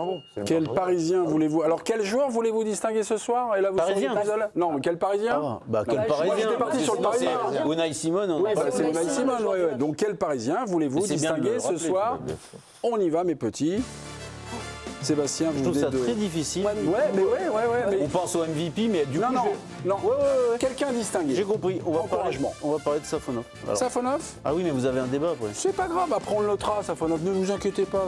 Bravo. Quel Parisien voulez-vous... Alors, quel joueur voulez-vous distinguer ce soir? Et là, vous Parisien. Non, mais quel Parisien? Quel Moi, Parisien? j'étais parti sur le Parisien. Unai Simon. C'est Unai Simon, ouais. Donc, quel Parisien voulez-vous distinguer ce soir? On y va, mes petits. Sébastien, vous Je trouve ça venez de... très difficile. Ouais, mais... On pense au MVP, mais du coup, Non. Quelqu'un distingué. j'ai compris. On va Encouragement. parler de Safonov. Alors. Safonov? Ah oui, mais vous avez un débat après. C'est pas grave, après on le notera, Safonov. Ne vous inquiétez pas.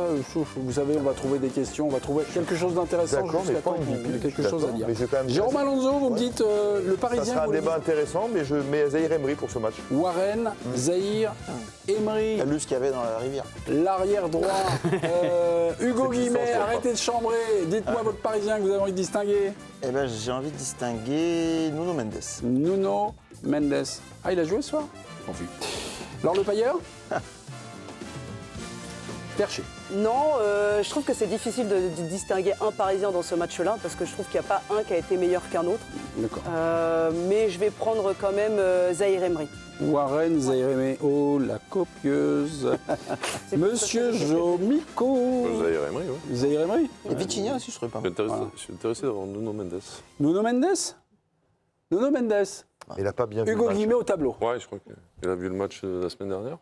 Vous savez, on va trouver des questions, on va trouver quelque chose d'intéressant. D'accord, mais pas il y a quelque chose à dire. Mais j'ai quand même Jérôme Alonso, vous me dites le Ça Parisien. sera un vous débat le dites intéressant, mais je mets Zahir Emery pour ce match. Warren, Zahir, Emery, T'as lu ce qu'il y avait dans la rivière. l'arrière droit, Hugo Guillemet, arrêtez de chambrer. Dites-moi votre Parisien que vous avez envie de distinguer. Eh ben, j'ai envie de distinguer Nuno Mendes. Nuno Mendes. Ah, il a joué ce soir? Confus. Laure Le Pailleur? Perché. Non, je trouve que c'est difficile de distinguer un Parisien dans ce match-là, parce que je trouve qu'il n'y a pas un qui a été meilleur qu'un autre. D'accord. Mais je vais prendre quand même Zahir Emery. Warren, Zahir Emery. Oh, la copieuse. Monsieur Jomico. Zahir Emery, oui. Zahir Emery. Et Vitinha aussi, je serais pas mal. Je suis intéressé d'avoir Nuno Mendes. Nuno Mendes. Nuno Mendes. Il n'a pas bien vu Hugo le match. Guillemet au tableau. Ouais, je crois qu'il a vu le match de la semaine dernière.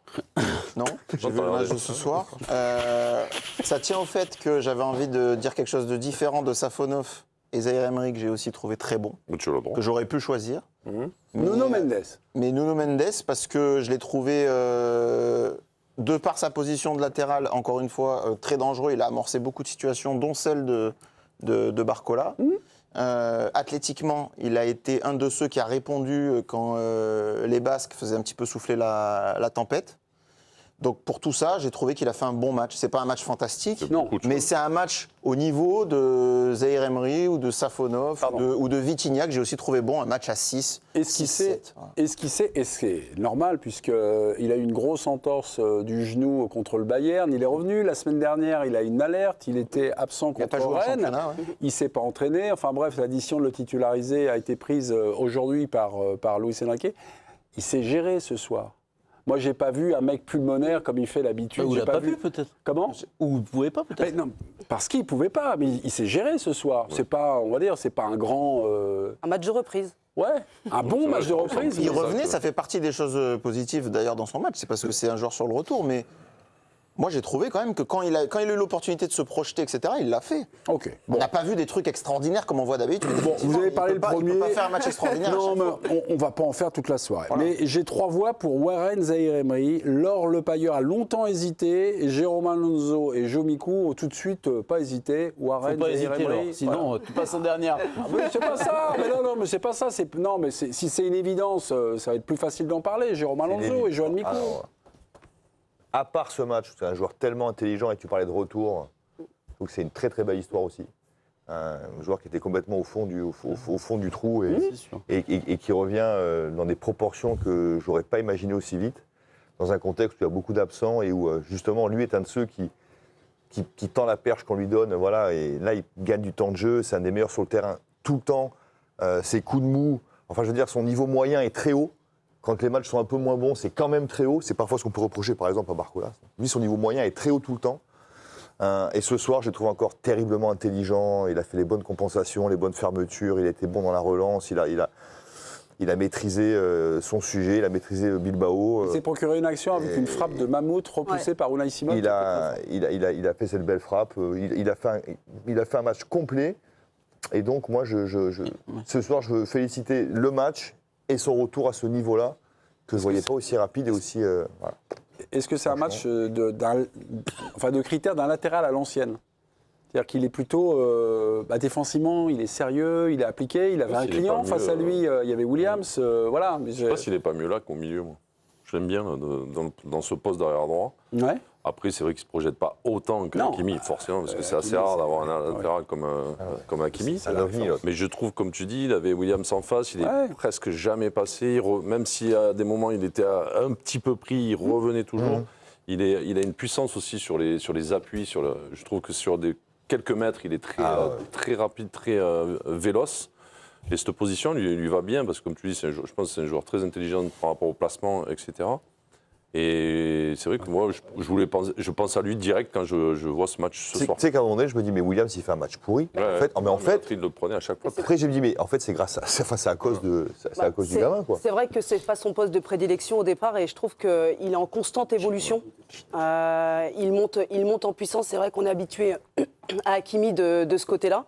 Non, j'ai vu le match de ce soir. Ça tient au fait que j'avais envie de dire quelque chose de différent de Safonov et Zahir Emery, que j'ai aussi trouvé très bon, Mais tu as le droit. que j'aurais pu choisir. Nuno Mendes. Mais Nuno Mendes, parce que je l'ai trouvé, de par sa position de latéral, encore une fois, très dangereux. Il a amorcé beaucoup de situations, dont celle de Barcola. Athlétiquement, il a été un de ceux qui a répondu quand les Basques faisaient un petit peu souffler la tempête. Donc pour tout ça, j'ai trouvé qu'il a fait un bon match. C'est pas un match fantastique, Non. mais c'est un match au niveau de Zahir Emery ou de Safonov ou de Vitinha, que j'ai aussi trouvé bon, un match à 6. Esquissé, et c'est normal puisqu'il a eu une grosse entorse du genou contre le Bayern. Il est revenu la semaine dernière, il a une alerte, il était absent Il n'a pas contre joué au Rennes. championnat. Ouais. Il ne s'est pas entraîné. Enfin bref, la décision de le titulariser a été prise aujourd'hui par Luis Enrique. Il s'est géré ce soir. Moi, j'ai pas vu un mec pulmonaire comme il fait l'habitude. Vous J'ai l'avez pas vu peut-être. Comment? Ou vous pouvez pas peut-être. Non, parce qu'il pouvait pas. Mais il s'est géré ce soir. C'est pas, on va dire, c'est pas un grand. Un match de reprise. Ouais, un bon match de reprise. Il revenait, ça fait partie des choses positives d'ailleurs dans son match. C'est parce que c'est un joueur sur le retour, mais moi j'ai trouvé quand même que quand il a eu l'opportunité de se projeter, etc., il l'a fait. Ok. On n'a pas vu des trucs extraordinaires comme on voit d'habitude. Bon, vous avez parlé le premier. Il peut pas faire un match extraordinaire. Non, à chaque fois. mais on va pas en faire toute la soirée. Voilà. Mais j'ai 3 voix pour Warren, Zahir Emery. Laure Le Pailleur a longtemps hésité. Et Jérôme Alonso et Joe Micou ont tout de suite pas hésité. Warren, Faut pas Zahir hésiter, Emery. alors. Sinon, tu passes en dernière. Ah, mais c'est pas ça. Mais non, mais c'est pas ça. Non, mais si c'est une évidence, ça va être plus facile d'en parler. Jérôme Alonso et Johan Micou. Alors, à part ce match, c'est un joueur tellement intelligent et tu parlais de retour, je trouve que c'est une très très belle histoire aussi. Un joueur qui était complètement au fond du trou et qui revient dans des proportions que j'aurais pas imaginé aussi vite, dans un contexte où il y a beaucoup d'absents et où justement lui est un de ceux qui tend la perche qu'on lui donne. Voilà, et là il gagne du temps de jeu, c'est un des meilleurs sur le terrain tout le temps. Ses coups de mou, enfin je veux dire son niveau moyen est très haut. Quand les matchs sont un peu moins bons, c'est quand même très haut. C'est parfois ce qu'on peut reprocher, par exemple, à Barcola. Lui, son niveau moyen est très haut tout le temps. Et ce soir, je le trouve encore terriblement intelligent. Il a fait les bonnes compensations, les bonnes fermetures. Il a été bon dans la relance. Il a maîtrisé son sujet. Il a maîtrisé Bilbao. Il s'est procuré une action avec une frappe de mammouth repoussée par Unai Simon. Il a fait cette belle frappe. Il a fait un match complet. Et donc, moi, ce soir, je veux féliciter le match et son retour à ce niveau-là, que je ne voyais pas aussi rapide et aussi... voilà. Est-ce que c'est un match de critères d'un latéral à l'ancienne? C'est-à-dire qu'il est plutôt défensivement, il est sérieux, il est appliqué, il avait un client face à lui, il y avait Williams, voilà. Je ne sais pas s'il n'est pas mieux là qu'au milieu, moi. Je l'aime bien là, dans ce poste d'arrière droit. Ouais. Après, c'est vrai qu'il ne se projette pas pas qu'Hakimi, forcément, parce que c'est assez rare d'avoir un latéral comme Hakimi. Mais je trouve, comme tu dis, il avait Williams en face, il est presque jamais passé. Même si à des moments il était un petit peu pris, il revenait toujours. Il a une puissance aussi sur les appuis. Je trouve que sur quelques mètres, il est très rapide, très véloce. Et cette position lui va bien, parce que comme tu dis, je pense que c'est un joueur très intelligent par rapport au placement, etc. Et c'est vrai que moi, je pense à lui direct quand je vois ce match ce soir. Tu sais qu'à un moment donné, je me dis, mais Williams, il fait un match pourri. Ouais, en fait, il le prenait à chaque fois. après, je me dis, mais en fait, c'est grâce à, c'est à cause du gamin, quoi. C'est vrai que c'est pas son poste de prédilection au départ, et je trouve qu'il est en constante évolution. Il monte en puissance. C'est vrai qu'on est habitué à Hakimi de ce côté-là.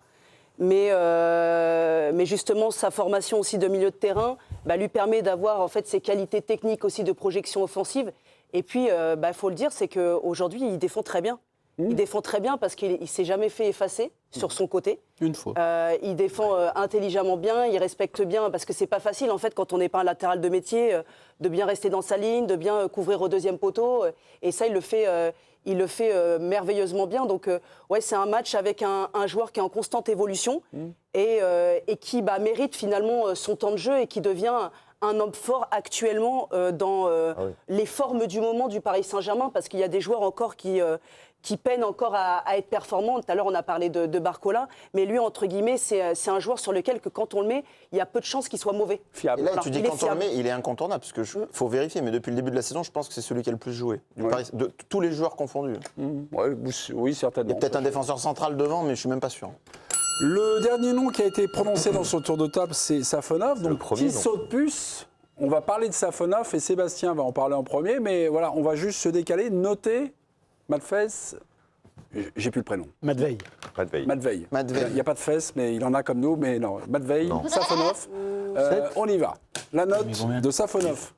Mais justement, sa formation aussi de milieu de terrain lui permet d'avoir en fait ses qualités techniques aussi de projection offensive. Et puis, faut le dire, c'est qu'aujourd'hui, il défend très bien. Il défend très bien parce qu'il ne s'est jamais fait effacer sur son côté. Une fois. Il défend intelligemment bien, il respecte bien, parce que c'est pas facile en fait quand on n'est pas un latéral de métier, de bien rester dans sa ligne, de bien couvrir au deuxième poteau. Et ça, il le fait merveilleusement bien. Donc, ouais, c'est un match avec un joueur qui est en constante évolution et qui mérite finalement son temps de jeu et qui devient un homme fort actuellement dans les formes du moment du Paris Saint-Germain, parce qu'il y a des joueurs encore qui peinent encore à être performants. Tout à l'heure, on a parlé de Barcola, mais lui, entre guillemets, c'est un joueur sur lequel, que quand on le met, il y a peu de chances qu'il soit mauvais. Fiable. Et là, tu dis quand on le met, il est incontournable, parce qu'il faut vérifier, mais depuis le début de la saison, je pense que c'est celui qui a le plus joué, de tous les joueurs confondus. Ouais, oui, certainement. Il y a peut-être un défenseur central devant, mais je ne suis même pas sûr. Le dernier nom qui a été prononcé dans ce tour de table, c'est Safonov. Donc, petit saut de puce. On va parler de Safonov et Sébastien va en parler en premier, mais voilà, on va juste se décaler. Notez, Matfess, j'ai plus le prénom. Matvei. Matvei. Il n'y a pas de Fess, mais il en a comme nous, mais non. Matvei, Safonov. On y va. La note de Safonov.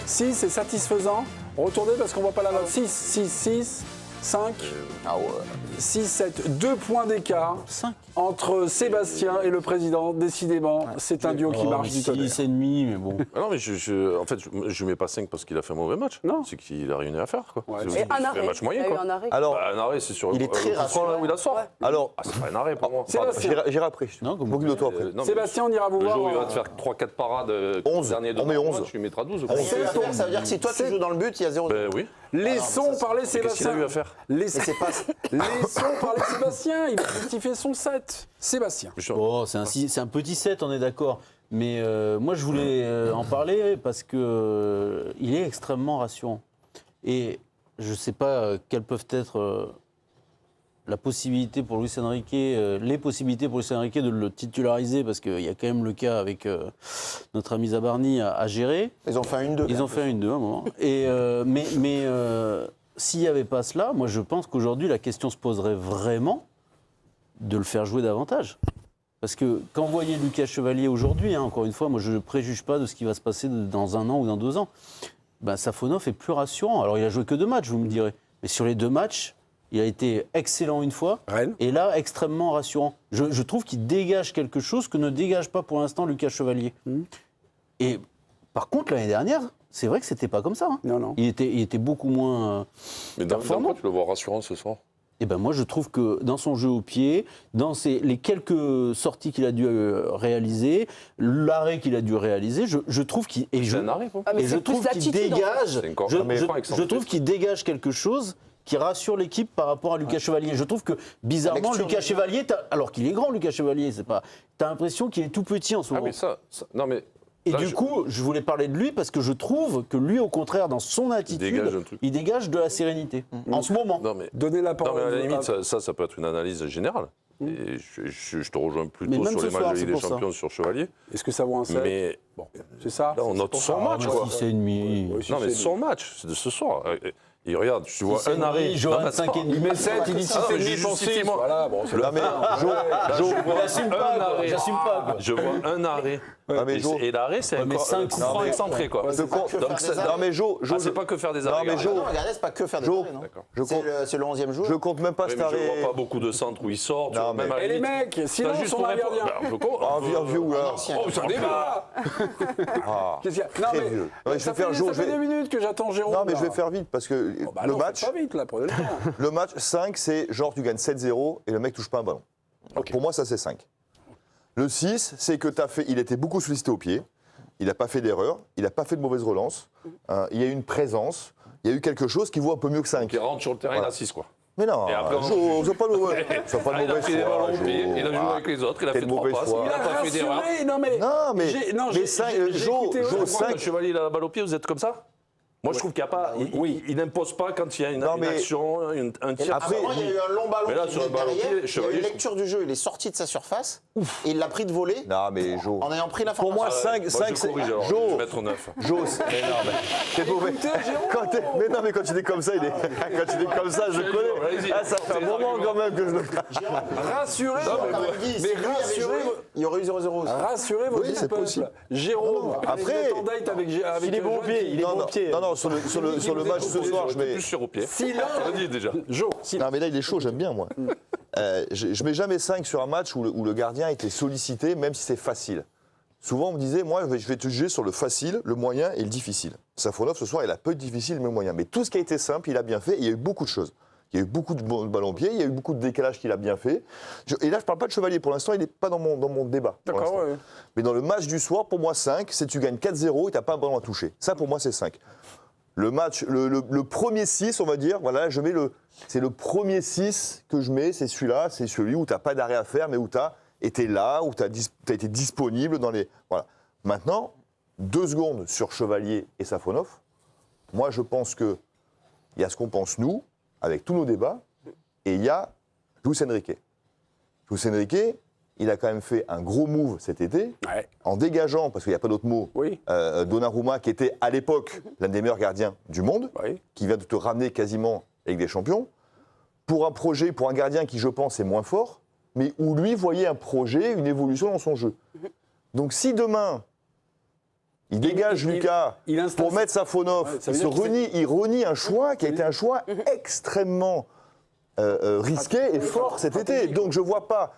6, c'est satisfaisant. Retournez parce qu'on ne voit pas la note. 6, 5. 6, 7. 2 points d'écart entre Sébastien et le président. Décidément, c'est un duo qui marche du tonnerre. 6,5, mais bon. Non, mais en fait, je ne mets pas 5 parce qu'il a fait un mauvais match. Non. C'est qu'il a rien à faire. Quoi. Ouais. Et un arrêt. Un match moyen, Il y a eu quoi. un arrêt. Alors, Un arrêt, c'est sûr. Il est très rassurant. Là où il a sort. alors C'est pas un arrêt pour moi. Sébastien. j'irai après. Non, comme Beaucoup de toi après. Non, mais Sébastien, on ira vous le voir. jour où il va te faire 3-4 parades, 11. dernier On met 11. tu lui mettras 12. Ça veut dire que si toi tu joues dans le but, il y a 0. Ben oui. Laissons parler Qu'est-ce qu'il a Sébastien. eu à faire Laissons parler Sébastien. Il va justifier son 7. Sébastien. Oh, c'est un petit 7, on est d'accord. Mais moi, je voulais en parler parce que il est extrêmement rassurant. Et je ne sais pas quelles peuvent être la possibilité pour Luis Enrique, les possibilités pour Luis Enrique de le titulariser, parce qu'il y a quand même le cas avec notre ami Zabarni à gérer. Ils ont fait un 1-2. Ils ont fait un 1-2 à un moment. Et, mais s'il n'y avait pas cela, moi je pense qu'aujourd'hui la question se poserait vraiment de le faire jouer davantage. Parce que quand vous voyez Lucas Chevalier aujourd'hui, encore une fois, moi je ne préjuge pas de ce qui va se passer dans 1 an ou dans 2 ans. Safonov est plus rassurant. Alors il a joué que 2 matchs, vous me direz. Mais sur les 2 matchs, il a été excellent une fois, Rennes. et là, extrêmement rassurant. Je trouve qu'il dégage quelque chose que ne dégage pas pour l'instant Lucas Chevalier. Et par contre, l'année dernière, c'est vrai que c'était pas comme ça. Hein. Non. Il était beaucoup moins Mais dans performant. quoi tu le vois rassurant ce soir? Et moi, je trouve que dans son jeu au pied, dans les quelques sorties qu'il a dû réaliser, l'arrêt qu'il a dû réaliser, je trouve qu'il C'est un arrêt, quoi. et je trouve qu'il dégage. C'est encore Je trouve qu'il dégage quelque chose qui rassure l'équipe par rapport à Lucas Chevalier. Je trouve que, bizarrement, Lucas Chevalier, alors qu'il est grand, Lucas Chevalier, t'as l'impression qu'il est tout petit en ce moment. Non, mais Et du coup, je voulais parler de lui parce que je trouve que lui, au contraire, dans son attitude, il dégage de la sérénité. En ce moment. Non, mais, Donnez la parole. à la limite, ça peut être une analyse générale. Et je te rejoins plutôt sur les matchs de Ligue des Champions sur Chevalier. Est-ce que ça vaut un 7? Mais bon, c'est ça. Là, on note son match, quoi. 6,5. Non, mais son match, c'est de ce soir. Et regarde, tu vois un arrêt. Johan 5,5. Il met 7, il dit 6,5 pensif. Voilà, bon, c'est Là, mais J'assume pas, quoi. Je vois un arrêt. Et l'arrêt, c'est mais encore 5 3 excentrés, quoi. non, mais Jo, C'est pas que faire des arrêts. Non, mais Jo, Regardez, c'est pas que faire des Jo, arrêts, non D'accord. C'est le 11e jour. je compte même pas Oui, cet mais je arrêt. vois pas beaucoup de centres où il sort. Non, mais- Et les mecs, silence, juste on pour a un répondre. gardien. Un vieux ou là. Oh, ça débat. Qu'est-ce qu'il y a? Non, Très mais vieux. Ouais, ça fait 2 minutes que j'attends Jérôme. Non, mais là. je vais faire vite parce que le non, match, faites pas vite, là, prenez le temps. le match 5, c'est genre tu gagnes 7-0 et le mec touche pas un ballon. Pour moi, ça c'est 5. Le 6, c'est que il était beaucoup sollicité au pied. Il n'a pas fait d'erreur, il n'a pas fait de mauvaise relance. Il y a eu une présence, il y a eu quelque chose qui vaut un peu mieux que 5. Qui rentre sur le terrain, il a 6, quoi. Mais non, Et après, Jo, c'est pas de mauvaise Il a fait des ballons au pied, il a joué avec les autres, il a fait 3 passes, il n'a pas fait d'erreur. Non, mais. Non, mais j'ai 5, écouté, Jo, Quand 5. le Chevalier il a la balle au pied, vous êtes comme ça? Moi, je trouve qu'il n'y a pas. Il n'impose pas quand il y a une action, un tir. Après, il y a eu un long ballon. Mais là, sur le ballon, il y a eu une lecture du jeu, il est sorti de sa surface et il l'a pris de volée. Non, mais Jo. En ayant pris l'information. Pour moi, 5, c'est. Jo. Je vais mettre 9. Jo, mais non, mais. C'est mauvais. Mais non, mais quand il est comme ça, quand il est comme ça, je connais. Ah, ça fait un moment quand même que je le. Rassurez-vous. Mais rassurez, il y aurait eu 0-0 aussi. Rassurez vos c'est possible. Jérôme, après, il est bon pied, il est bon pied. Non, sur le match ce soir, je mets. Plus sur au pied. Silence. Je le dis déjà. Non, mais là, il est chaud, j'aime bien, moi. Je mets jamais 5 sur un match où le gardien était sollicité, même si c'est facile. Souvent, on me disait, moi, je vais te juger sur le facile, le moyen et le difficile. Safonov, ce soir, il a peu de difficile, mais le moyen. Mais tout ce qui a été simple, il a bien fait, et il y a eu beaucoup de choses. Il y a eu beaucoup de ballons au pied, il y a eu beaucoup de décalage qu'il a bien fait. Et là, je ne parle pas de Chevalier. Pour l'instant, il n'est pas dans mon débat. D'accord, ouais. Mais dans le match du soir, pour moi, 5, c'est tu gagnes 4-0 et tu n'as pas un ballon à toucher. Ça, pour moi, c'est 5. Le match, le premier 6, on va dire, voilà, c'est le premier 6 que je mets, c'est celui-là, c'est celui où tu n'as pas d'arrêt à faire, mais où tu as été là, où tu as été disponible dans les... Voilà. Maintenant, 2 secondes sur Chevalier et Safonov. Moi, je pense qu'il y a ce qu'on pense, nous, avec tous nos débats, et il y a Luis Enrique. Luis Enrique, il a quand même fait un gros move cet été, en dégageant, parce qu'il n'y a pas d'autre mot, Donnarumma, qui était à l'époque l'un des meilleurs gardiens du monde, qui vient de te ramener quasiment avec des champions, pour un projet, pour un gardien qui, je pense, est moins fort, mais où lui voyait un projet, une évolution dans son jeu. Donc si demain, il dégage Lucas pour mettre Safonov, il renie un choix qui a été un choix extrêmement risqué et fort cet été. Donc je ne vois pas,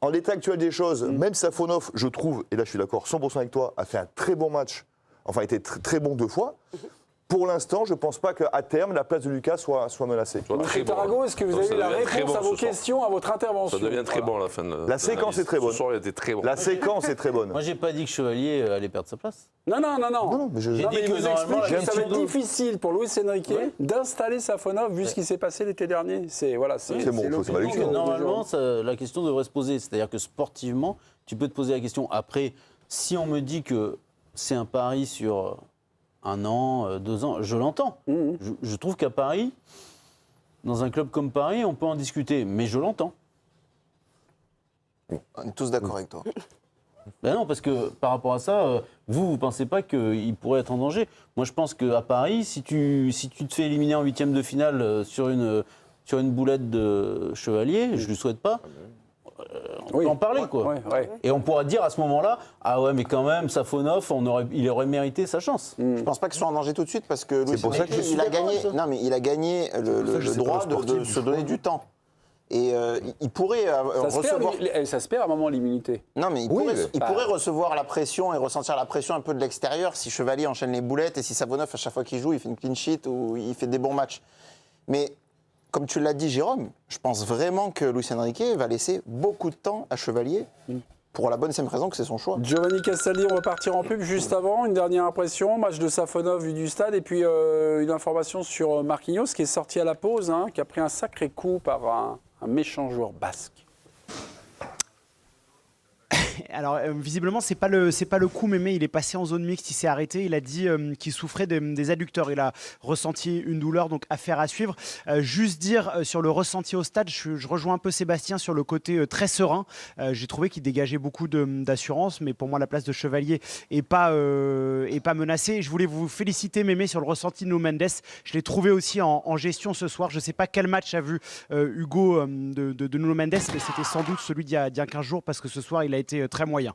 en l'état actuel des choses, même Safonov, je trouve, et là je suis d'accord 100% avec toi, a fait un très bon match, enfin était très bon 2 fois. Pour l'instant, je ne pense pas qu'à terme, la place de Lucas soit menacée. Monsieur Tarago, est-ce que vous avez eu la réponse à vos questions, à votre intervention? Ça devient très bon à la fin de la séquence est très bonne. Ce soir, il était très bon. La séquence est très bonne. Moi, j'ai pas dit que Chevalier allait perdre sa place. Non. Mais J'ai dit il que vous normalement, explique que ça va être doute. difficile pour Luis Enrique d'installer Safonov vu ce qui s'est passé l'été dernier. C'est bon, c'est pas lui qui Normalement, la question devrait se poser. C'est-à-dire que sportivement, tu peux te poser la question. Après, si on me dit que c'est un pari sur 1 an, 2 ans, je l'entends. Je trouve qu'à Paris, dans un club comme Paris, on peut en discuter, mais je l'entends. On est tous d'accord avec toi. Ben non, parce que par rapport à ça, vous ne pensez pas qu'il pourrait être en danger. Moi, je pense qu'à Paris, si tu te fais éliminer en 8e de finale sur une boulette de Chevalier, je ne lui souhaite pas. On peut en parler, quoi. Et on pourra dire à ce moment-là, ah ouais, mais quand même, Safonov, il aurait mérité sa chance. Je pense pas qu'il soit en danger tout de suite parce que Luis pour ça Enrique, que je suis il a gagné le droit de se donner du temps. Et il pourrait recevoir... Ça se perd à un moment, l'immunité. Non, mais il pourrait recevoir la pression et ressentir la pression un peu de l'extérieur si Chevalier enchaîne les boulettes et si Safonov, à chaque fois qu'il joue, il fait une clean sheet ou il fait des bons matchs. Mais comme tu l'as dit, Jérôme, je pense vraiment que Luis Enrique va laisser beaucoup de temps à Chevalier pour la bonne et simple raison que c'est son choix. Giovanni Castaldi, on va partir en pub juste avant. Une dernière impression, match de Safonov vu du stade et puis une information sur Marquinhos qui est sorti à la pause, qui a pris un sacré coup par un méchant joueur basque. Alors visiblement c'est pas le coup, Mémé, il est passé en zone mixte, il s'est arrêté, il a dit qu'il souffrait des adducteurs, il a ressenti une douleur, donc affaire à suivre. Juste dire sur le ressenti au stade, je rejoins un peu Sébastien sur le côté très serein. J'ai trouvé qu'il dégageait beaucoup d'assurance, mais pour moi la place de Chevalier est pas menacée. Je voulais vous féliciter, Mémé, sur le ressenti de Nuno Mendes. Je l'ai trouvé aussi en gestion ce soir. Je sais pas quel match a vu Hugo de Nuno Mendes, mais c'était sans doute celui d'il y a 15 jours parce que ce soir il a été très moyen.